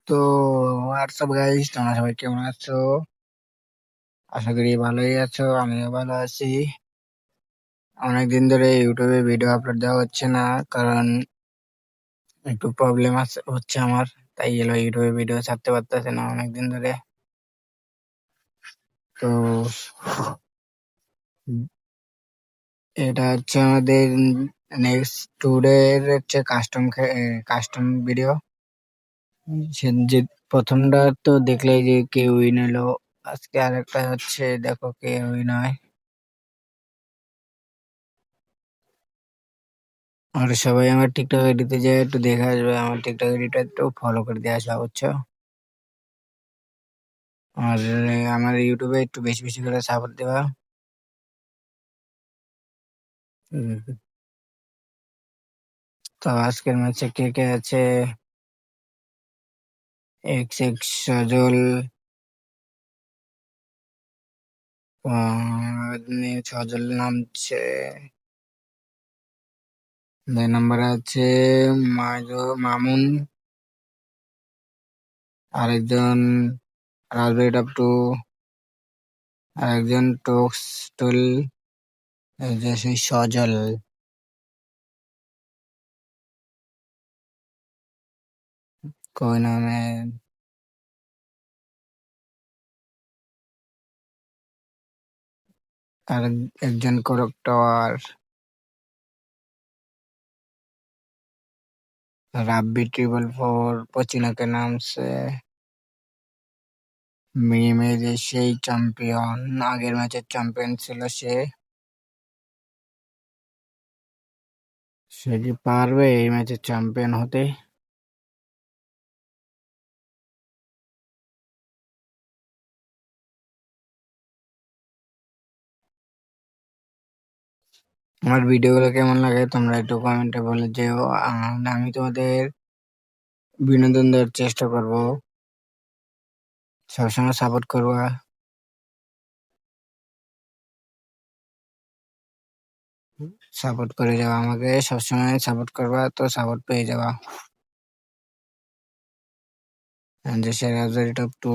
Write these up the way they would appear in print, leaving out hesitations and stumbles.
তো WhatsApp guys, তোমরা সবাই কেমন আছো? আশা করি ভালোই আছো, আমিও ভালো আছি। অনেকদিন ধরে ইউটিউবে ভিডিও আপলোড দেওয়া হচ্ছে না, কারণ একটু প্রবলেম হচ্ছে আমার। তাই এলো ইউটিউবে ভিডিও ছাড়তে পারতেছে না অনেকদিন ধরে। তো এটা হচ্ছে আমাদের নেক্সট ট্যুরের হচ্ছে কাস্টম ভিডিও। সে যে প্রথমটা তো দেখলেই যে কে উইন হলো। আজকে আরেকটা হচ্ছে, দেখো কে উইন হয়। আর সবাই আমার টিকটক আইডিতে যে একটু দেখে আসবে, আমার টিকটক আইডিটা একটু ফলো করে দিয়ে আসবা, বুঝছো? আর আমার ইউটিউবে একটু বেশি বেশি করে সাপোর্ট দেবা। উম, তো আজকের ম্যাচে কে কে আছে? এক্স এক্স সজল, সজল নামছে। 2 নম্বরে আছে মামুন, আরেকজন রাজবাড়ি টাপটু, আরেকজন টক্সটুল, এই যে সেই সজল কই নামে। আর একজন করক টাওয়ার, রাব্বি 444 পচিনাকে নামছে। মিমে যে সেই চ্যাম্পিয়ন, আগের ম্যাচের চ্যাম্পিয়ন ছিল সে। সে কি পারবে এই ম্যাচের চ্যাম্পিয়ন হতে? আমার ভিডিওগুলো কেমন লাগে তোমরা একটু কমেন্টে বলে যেও। আর আমি তোমাদের বিনোদন দেওয়ার চেষ্টা করব, সবসময় সাপোর্ট করবা। সাপোর্ট করে যাওয়া, আমাকে সবসময় সাপোর্ট করবা, তো সাপোর্ট পেয়ে যাবা। যে সেরা টপ টু,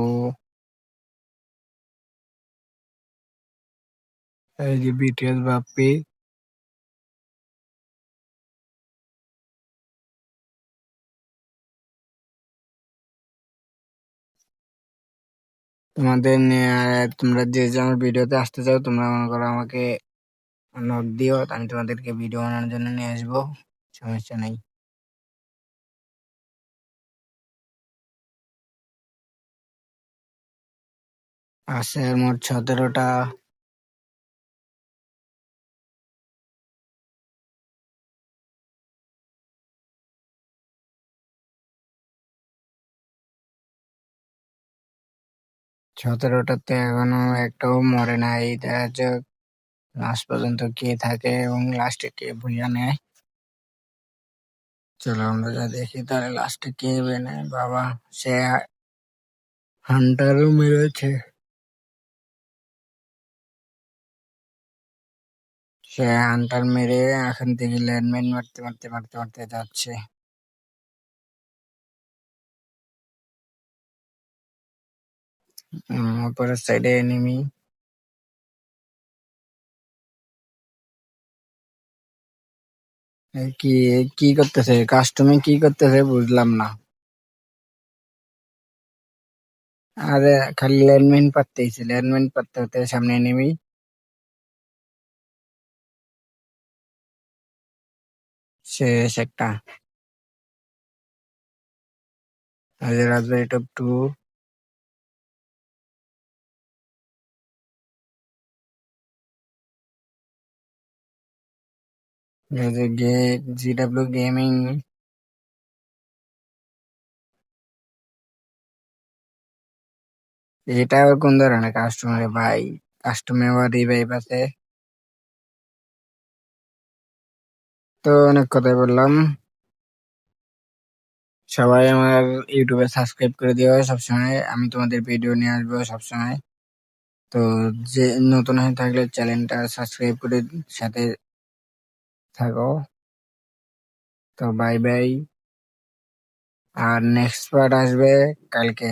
এই যে বিটিএস বাপ্পি। তোমাদের তোমরা যে যে আমার ভিডিওতে আসতে চাও, তোমরা মনে করো আমাকে নক দিও, আমি তোমাদেরকে ভিডিও বানানোর জন্য নিয়ে আসবো, সমস্যা নেই। আছে আর মোট 17টা। 17টাতে এখনো একটাও মরে নাই, দেখা যাক লাস্ট পর্যন্ত কে থাকে এবং লাস্টে কে ভুইয়া নেয়। চলো আমরা যা দেখি তাহলে লাস্টে কে নেয়। বাবা, সে হান্টারও মেরেছে। সে হান্টার মেরে এখন থেকে ল্যান্ডমাইন মারতে মারতে মারতে মারতে যাচ্ছে। উপরের সাইডে এনিমি। কি কি করতেছে কাস্টমে, কি করতেছে বুঝলাম না। আরে খালি ল্যান্ডমাইন পাততেইছে, ল্যান্ডমাইন পাততে হতে সামনে এনিমি। শেষ একটা। আর যে রাজবাড়ি টপ টু, এই যে জিডাব্লিউ গেমিং। এটা আবার কোন ধরনের কাস্টমার ভাই? কাস্টমার আবার রিভাইভ আছে। তো অনেক কথাই বললাম, সবাই আমার ইউটিউবে সাবস্ক্রাইব করে দিও সবসময়, আমি তোমাদের ভিডিও নিয়ে আসবো সবসময়। তো যে নতুন হয়ে থাকলে চ্যানেলটা সাবস্ক্রাইব করে সাথে থাকো। তো বাই বাই। আর নেক্সট পার্ট আসবে কালকে।